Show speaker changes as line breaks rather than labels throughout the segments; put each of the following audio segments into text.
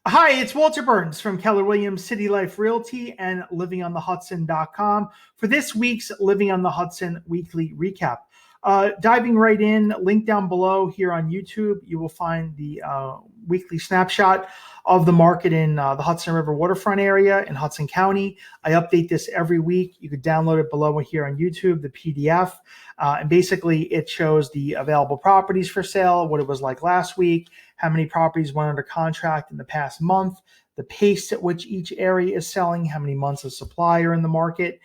Hi, it's Walter Burns from Keller Williams City Life Realty and livingonthehudson.com for this week's Living on the Hudson weekly recap. Diving right in, link down below here on YouTube, you will find the weekly snapshot of the market in the Hudson River waterfront area in Hudson County. I update this every week. You could download it below here on YouTube, the PDF. And basically, it shows the available properties for sale, what it was like last week, how many properties went under contract in the past month, the pace at which each area is selling, how many months of supply are in the market.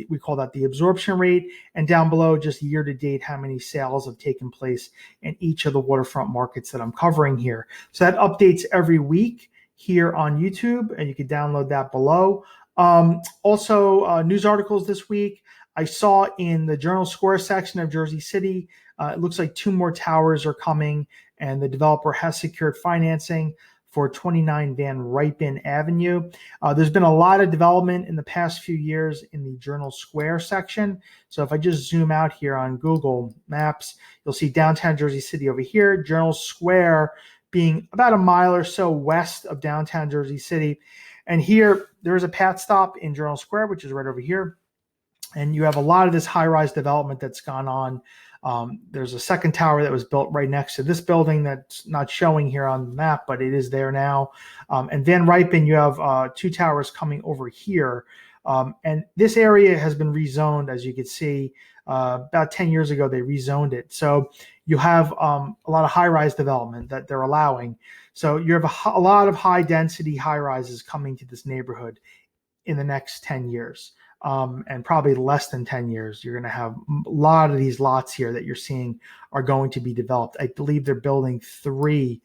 We call that the absorption rate. And down below, just year to date, how many sales have taken place in each of the waterfront markets that I'm covering here. So that updates every week here on YouTube, and you can download that below. Also, news articles this week. I saw in the Journal Square section of Jersey City, it looks like 2 more towers are coming, and the developer has secured financing for 29 Van Ripon Avenue. There's been a lot of development in the past few years in the Journal Square section. So if I just zoom out here on Google Maps, you'll see downtown Jersey City over here, Journal Square being about a mile or so west of downtown Jersey City. And here, there is a Pat stop in Journal Square, which is right over here. And you have a lot of this high-rise development that's gone on. There's a second tower that was built right next to this building that's not showing here on the map, but it is there now. And Van Ripon, you have 2 towers coming over here. And this area has been rezoned, as you can see. About 10 years ago, they rezoned it. So you have a lot of high-rise development that they're allowing. So you have a lot of high-density high-rises coming to this neighborhood in the next 10 years. And probably less than 10 years, you're going to have a lot of these lots here that you're seeing are going to be developed. I believe they're building 3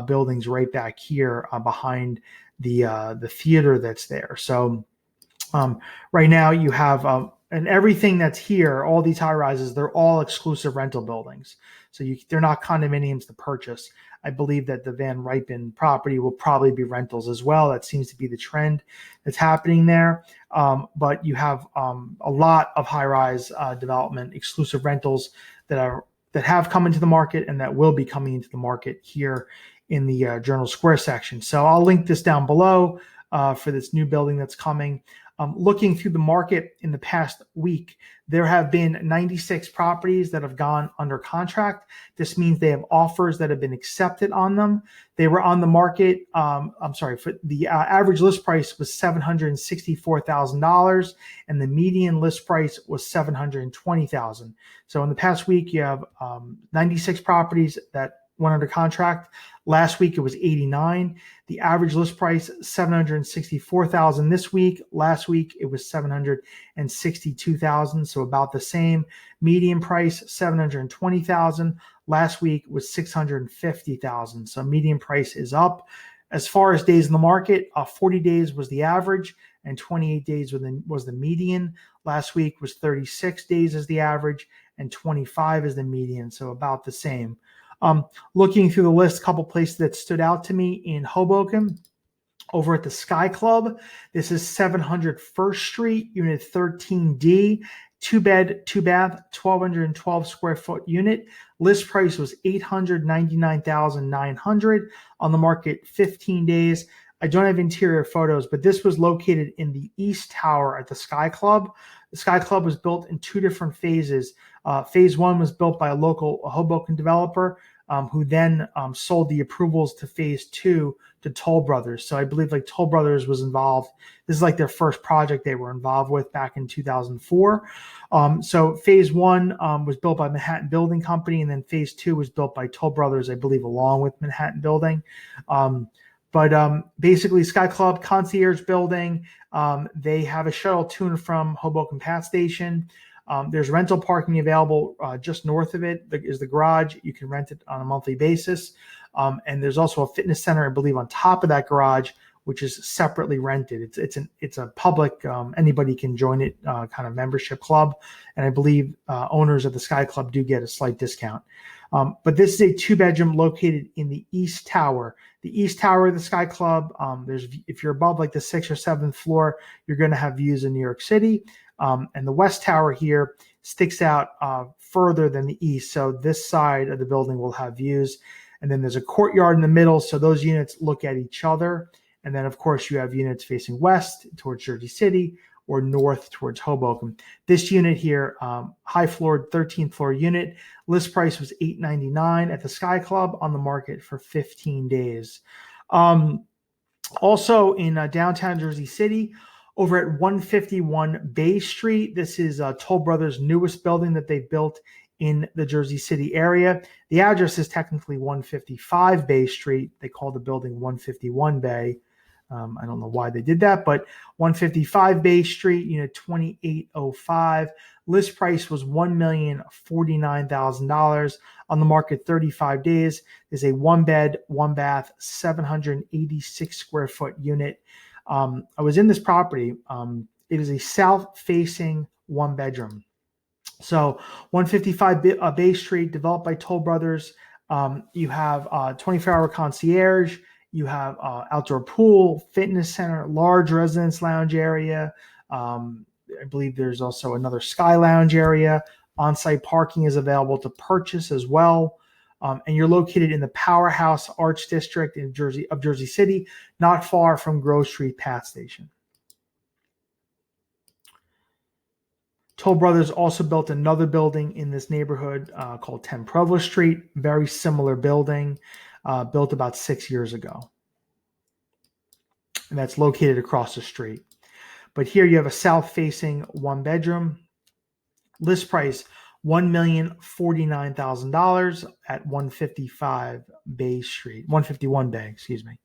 buildings right back here behind the theater that's there. So right now you have and everything that's here, all these high rises, they're all exclusive rental buildings. So they're not condominiums to purchase. I believe that the Van Ripon property will probably be rentals as well. That seems to be the trend that's happening there. But you have a lot of high-rise development, exclusive rentals that have come into the market and that will be coming into the market here in the Journal Square section. So I'll link this down below for this new building that's coming. Looking through the market in the past week, there have been 96 properties that have gone under contract. This means they have offers that have been accepted on them. They were on the market. For the average list price was $764,000, and the median list price was $720,000. So in the past week, you have 96 properties that went under contract. Last week it was 89. The average list price $764,000 this week. Last week it was $762,000, so about the same. Median price $720,000. Last week was $650,000. So median price is up. As far as days in the market, 40 days was the average and 28 days was the median. Last week was 36 days as the average and 25 is the median, so about the same. Looking through the list, a couple places that stood out to me in Hoboken, over at the Sky Club. This is 700 First Street, Unit 13D, 2-bed, 2-bath, 1,212 square foot unit. List price was $899,900. On the market 15 days. I don't have interior photos, but this was located in the East Tower at the Sky Club. The Sky Club was built in 2 different phases. Phase 1 was built by a local Hoboken developer who then sold the approvals to Phase 2 to Toll Brothers. So I believe like Toll Brothers was involved. This is like their first project they were involved with back in 2004. So Phase 1 was built by Manhattan Building Company, and then Phase 2 was built by Toll Brothers, I believe, along with Manhattan Building. But basically, Sky Club concierge building, they have a shuttle to and from Hoboken Pat Station. There's rental parking available just north of it is the garage. You can rent it on a monthly basis. And there's also a fitness center, I believe, on top of that garage, which is separately rented. It's a public, anybody can join it kind of membership club. And I believe owners of the Sky Club do get a slight discount. But this is a 2-bedroom located in the East Tower. The East Tower of the Sky Club, if you're above like the 6th or 7th floor, you're going to have views in New York City. And the West Tower here sticks out further than the East. So this side of the building will have views. And then there's a courtyard in the middle, so those units look at each other. And then, of course, you have units facing west towards Jersey City or north towards Hoboken. This unit here, high floored 13th floor unit, list price was $899 at the Sky Club, on the market for 15 days. Also in downtown Jersey City, over at 151 Bay Street, this is Toll Brothers' newest building that they've built in the Jersey City area. The address is technically 155 Bay Street. They call the building 151 Bay. I don't know why they did that, but 155 Bay Street, unit 2805. List price was $1,049,000. On the market 35 days. Is a 1-bed, 1-bath, 786 square foot unit. I was in this property. It is a south-facing 1-bedroom. So 155 Bay Street, developed by Toll Brothers. You have 24-hour concierge. You have outdoor pool, fitness center, large residence lounge area. I believe there's also another sky lounge area. On-site parking is available to purchase as well. And you're located in the Powerhouse Arts District of Jersey City, not far from Grove Street Path Station. Toll Brothers also built another building in this neighborhood called 10 Provost Street. Very similar building, built about 6 years ago. And that's located across the street. But here you have a south-facing 1-bedroom. List price, $1,049,000 at 155 Bay Street, 151 Bay, excuse me.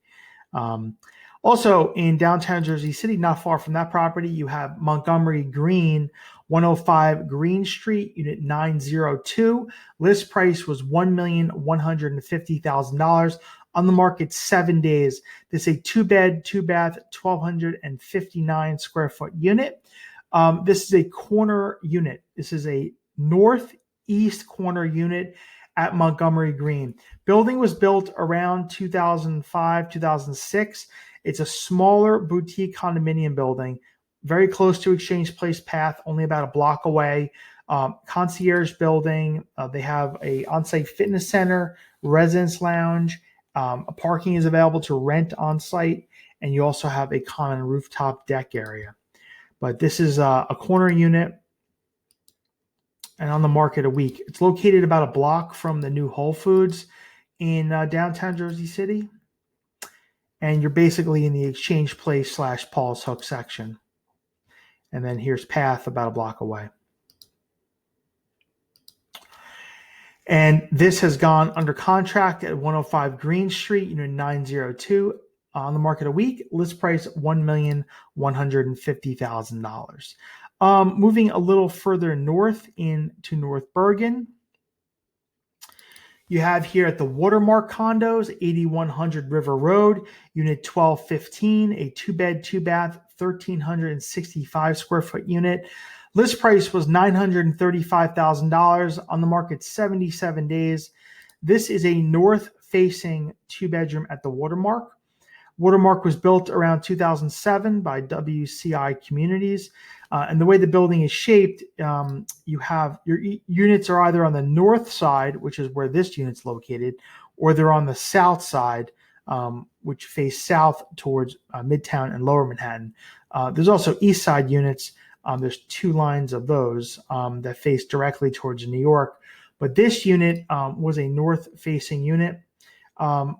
Also in downtown Jersey City, not far from that property, you have Montgomery Green, 105 Green Street, unit 902. List price was $1,150,000. On the market 7 days. This is a 2-bed, 2-bath, 1,259 square foot unit. This is a corner unit. This is a northeast corner unit at Montgomery Green. Building was built around 2005, 2006. It's a smaller boutique condominium building, very close to Exchange Place Path, only about a block away. Concierge building. They have a on-site fitness center, residence lounge. Parking is available to rent on site, and you also have a common rooftop deck area. But this is a corner unit and on the market a week. It's located about a block from the new Whole Foods in downtown Jersey City. And you're basically in the Exchange Place / Paul's Hook section. And then here's Path about a block away. And this has gone under contract at 105 Green Street, unit 902, on the market a week. List price $1,150,000. Moving a little further north into North Bergen, you have here at the Watermark Condos, 8100 River Road, unit 1215, a 2-bed, 2-bath, 1,365 square foot unit. List price was $935,000, on the market 77 days. This is a north-facing 2-bedroom at the Watermark. Watermark was built around 2007 by WCI Communities. And the way the building is shaped, you have your units are either on the north side, which is where this unit's located, or they're on the south side, which face south towards Midtown and Lower Manhattan. There's also east side units. There's 2 lines of those that face directly towards New York. But this unit was a north-facing unit,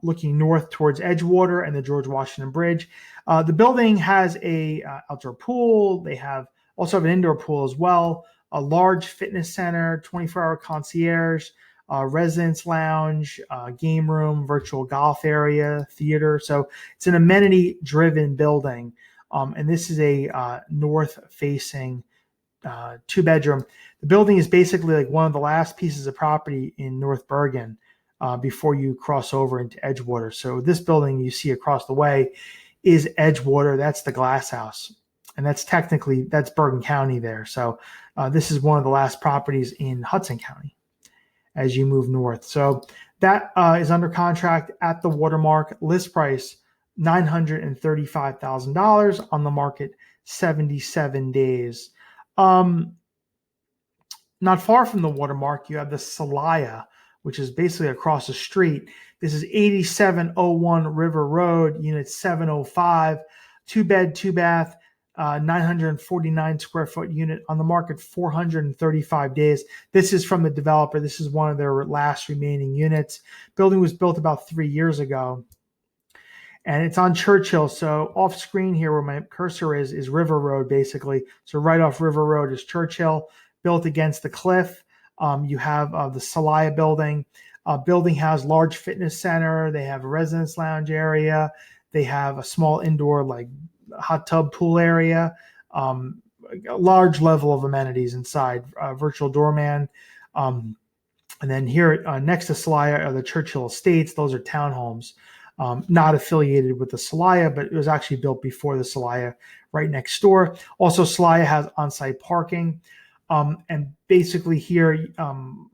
looking north towards Edgewater and the George Washington Bridge. The building has a outdoor pool. They also have an indoor pool as well, a large fitness center, 24-hour concierge, residence lounge, game room, virtual golf area, theater. So it's an amenity-driven building. And this is a north-facing 2-bedroom. The building is basically like one of the last pieces of property in North Bergen before you cross over into Edgewater. So this building you see across the way is Edgewater. That's the Glass House. And that's Bergen County there. So this is one of the last properties in Hudson County as you move north. So that is under contract at the Watermark. List price $935,000, on the market 77 days. Not far from the Watermark, you have the Celaya, which is basically across the street. This is 8701 River Road, unit 705, 2-bed, 2-bath, 949 square foot unit, on the market 435 days. This is from the developer. This is one of their last remaining units. Building was built about 3 years ago. And it's on Churchill. So off screen here where my cursor is River Road, basically. So right off River Road is Churchill, built against the cliff. You have the Celaya building. Building has large fitness center. They have a residence lounge area. They have a small indoor like hot tub pool area. A large level of amenities inside. Virtual doorman. And then here next to Celaya are the Churchill Estates. Those are townhomes. Not affiliated with the Celaya, but it was actually built before the Celaya, right next door. Also, Celaya has on-site parking. And basically here,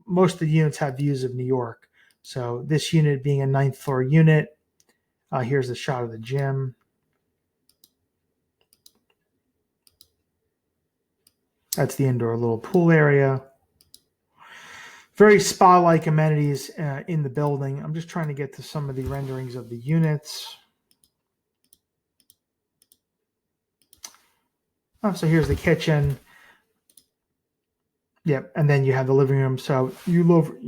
most of the units have views of New York. So this unit being a 9th floor unit. Here's a shot of the gym. That's the indoor little pool area. Very spa-like amenities in the building. I'm just trying to get to some of the renderings of the units. So here's the kitchen. Yep, and then you have the living room. So you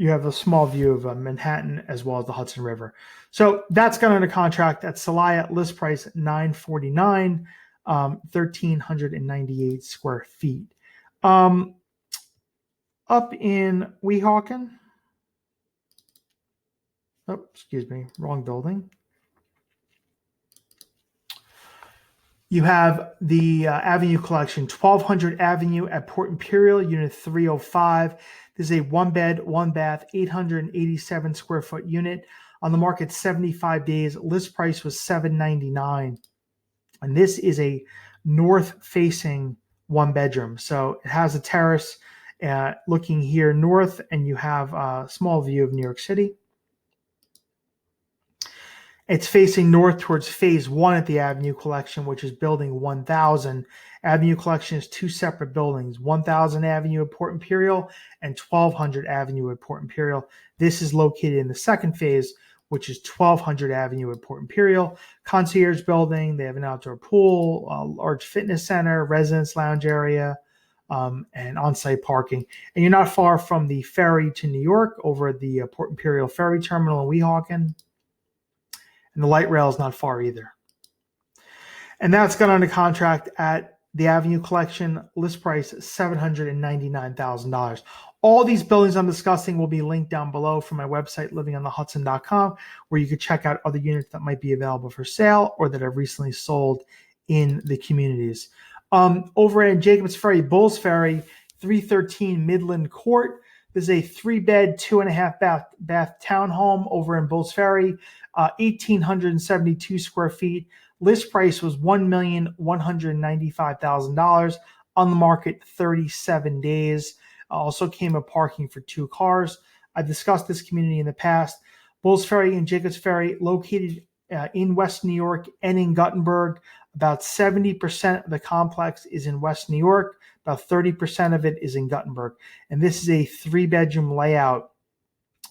have a small view of Manhattan as well as the Hudson River. So that's gone under contract at Celaya. List price $949, 1,398 square feet. Up in Weehawken. Oh, excuse me, wrong building. You have the Avenue Collection, 1200 Avenue at Port Imperial, unit 305. This is a 1-bed, 1-bath, 887 square foot unit. On the market 75 days. List price was $799. And this is a north-facing 1-bedroom. So it has a terrace looking here north, and you have a small view of New York City. It's facing north towards phase 1 at the Avenue Collection, which is building 1000. Avenue Collection is 2 separate buildings, 1000 Avenue at Port Imperial and 1200 Avenue at Port Imperial. This is located in the second phase, which is 1200 Avenue at Port Imperial. Concierge building, they have an outdoor pool, a large fitness center, residence lounge area, and on-site parking. And you're not far from the ferry to New York over at the Port Imperial Ferry Terminal in Weehawken. And the light rail is not far either. And that's gone under contract at the Avenue Collection. List price $799,000. All these buildings I'm discussing will be linked down below from my website, livingonthehudson.com, where you can check out other units that might be available for sale or that have recently sold in the communities. Over at Jacobs Ferry, Bulls Ferry, 313 Midland Court. This is a 3-bed, 2.5 bath townhome over in Bulls Ferry, 1,872 square feet. List price was $1,195,000. On the market 37 days. Also came with parking for 2 cars. I've discussed this community in the past. Bulls Ferry and Jacobs Ferry, located in West New York and in Guttenberg. About 70% of the complex is in West New York. About 30% of it is in Guttenberg. And this is a 3-bedroom layout.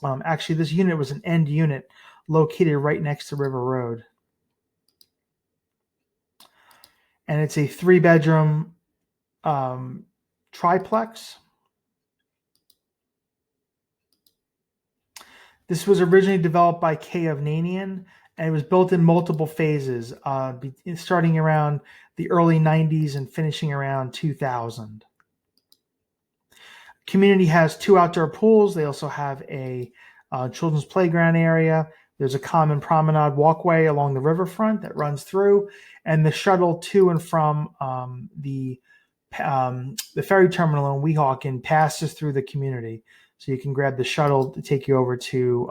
Actually, this unit was an end unit located right next to River Road. And it's a 3-bedroom triplex. This was originally developed by K. Avnanian, and it was built in multiple phases, starting around the early 90s and finishing around 2000. Community has 2 outdoor pools. They also have a children's playground area. There's a common promenade walkway along the riverfront that runs through, and the shuttle to and from the ferry terminal in Weehawken passes through the community. So you can grab the shuttle to take you over to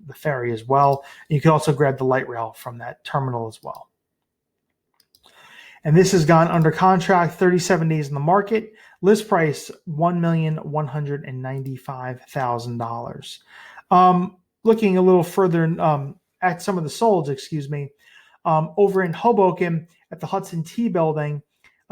the ferry as well. And you can also grab the light rail from that terminal as well. And this has gone under contract, 37 days in the market. List price, $1,195,000. Looking a little further at some of the solds, over in Hoboken at the Hudson T building,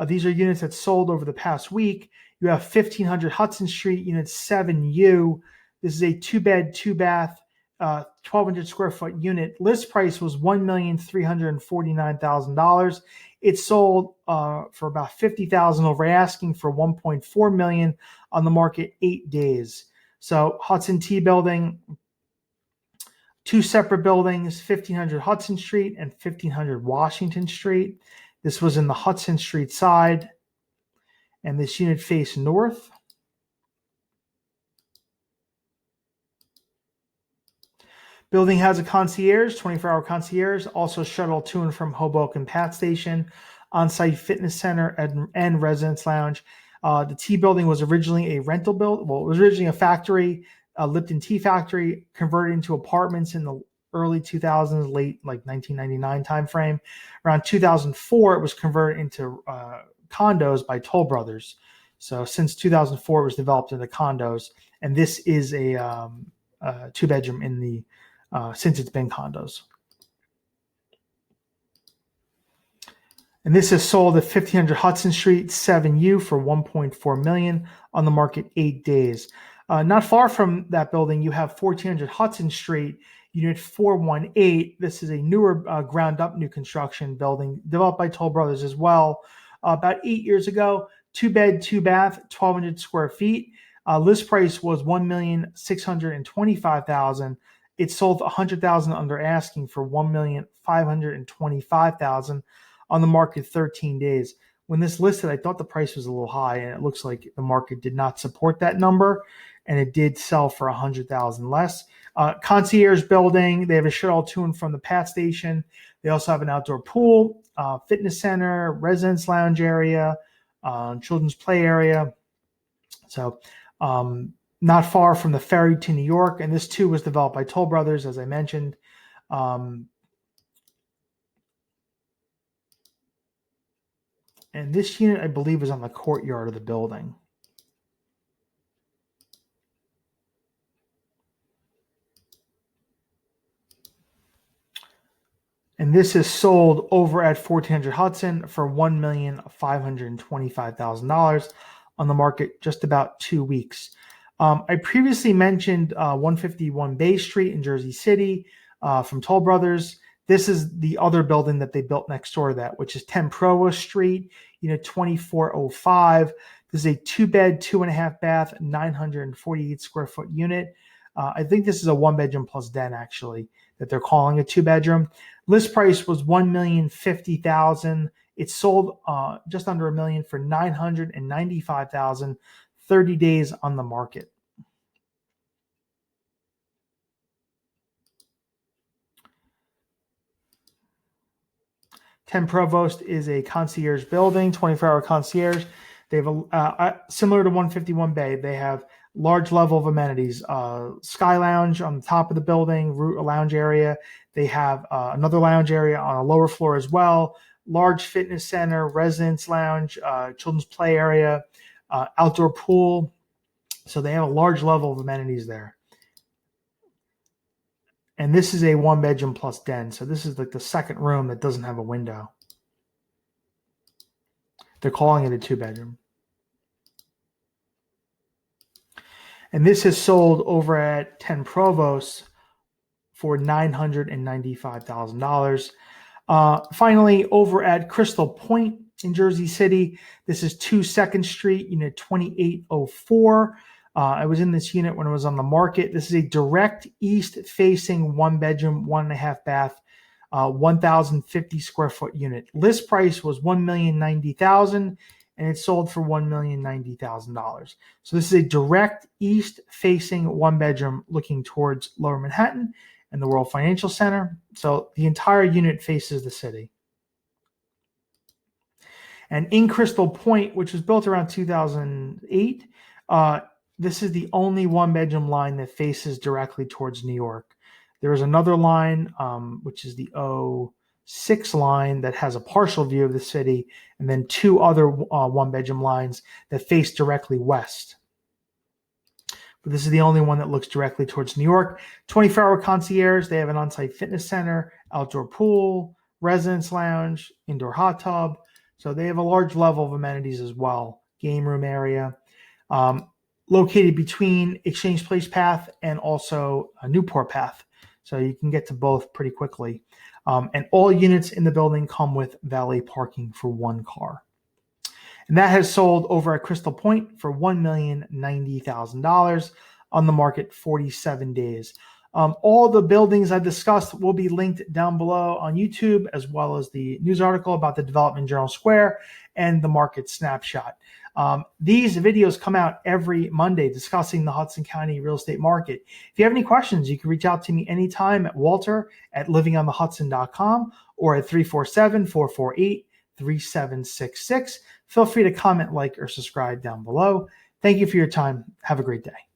these are units that sold over the past week. You have 1500 Hudson Street, unit 7U. This is a 2-bed, 2-bath, 1,200 square foot unit. List price was $1,349,000. It sold for about $50,000 over asking for $1.4 million on the market 8 days. So Hudson T building, 2 separate buildings, 1500 Hudson Street and 1500 Washington Street. This was in the Hudson Street side, and this unit faced north. Building has a concierge, 24-hour concierge, also shuttle to and from Hoboken Pat Station, on-site fitness center and residence lounge. The tea building was originally a rental building. Well, it was originally a factory, a Lipton Tea Factory, converted into apartments in the early 2000s, late like 1999 timeframe. Around 2004, it was converted into condos by Toll Brothers. So since 2004, it was developed into condos, and this is a 2-bedroom in the since it's been condos. And this is sold at 1500 Hudson Street, 7U for $1.4 million on the market 8 days. Not far from that building, you have 1400 Hudson Street, unit 418. This is a newer ground-up new construction building developed by Toll Brothers as well. About 8 years ago, 2-bed, 2-bath, 1,200 square feet. List price was $1,625,000. It sold $100,000 under asking for $1,525,000 on the market 13 days. When this listed, I thought the price was a little high, and it looks like the market did not support that number, and it did sell for $100,000 less. Concierge building, they have a shuttle to and from the Pat Station. They also have an outdoor pool, fitness center, residence lounge area, children's play area. So not far from the ferry to New York, and this too was developed by Toll Brothers, as I mentioned. And this unit, I believe, is on the courtyard of the building. And this is sold over at 1400 Hudson for $1,525,000 on the market just about 2 weeks. I previously mentioned 151 Bay Street in Jersey City from Toll Brothers. This is the other building that they built next door to that, which is 10 Provost Street, unit 2405. This is a 2-bed, 2.5-bath, 948 square foot unit. I think this is a 1-bedroom plus den, actually, that they're calling a 2-bedroom. List price was $1,050,000. It sold just under $1 million for $995,000, 30 days on the market. 10 Provost is a concierge building, 24-hour concierge. They have similar to 151 Bay. They have large level of amenities, sky lounge on the top of the building, lounge area. They have another lounge area on a lower floor as well, large fitness center, residence lounge, children's play area, outdoor pool. So they have a large level of amenities there. And this is a 1-bedroom plus den. So this is like the second room that doesn't have a window. They're calling it a 2-bedroom. And this is sold over at 10 Provost for $995,000. Finally, over at Crystal Point in Jersey City, this is 2 2nd Street, unit 2804. I was in this unit when it was on the market. This is a direct east-facing 1-bedroom, 1.5-bath, 1,050 square foot unit. List price was $1,090,000, and it sold for $1,090,000. So this is a direct east-facing 1-bedroom looking towards Lower Manhattan and the World Financial Center. So the entire unit faces the city. And in Crystal Point, which was built around 2008, this is the only 1-bedroom line that faces directly towards New York. There is another line, which is the 06 line, that has a partial view of the city, and then 2 other 1-bedroom lines that face directly west. But this is the only one that looks directly towards New York. 24-hour concierge. They have an on-site fitness center, outdoor pool, residence lounge, indoor hot tub. So they have a large level of amenities as well. Game room area. located between Exchange Place Path and also Newport Path. So you can get to both pretty quickly. And all units in the building come with valet parking for one car. And that has sold over at Crystal Point for $1,090,000 on the market 47 days. All the buildings I discussed will be linked down below on YouTube, as well as the news article about the development Journal Square and the market snapshot. These videos come out every Monday discussing the Hudson County real estate market. If you have any questions, you can reach out to me anytime at walter@livingonthehudson.com or at 347-448-3766. Feel free to comment, like, or subscribe down below. Thank you for your time. Have a great day.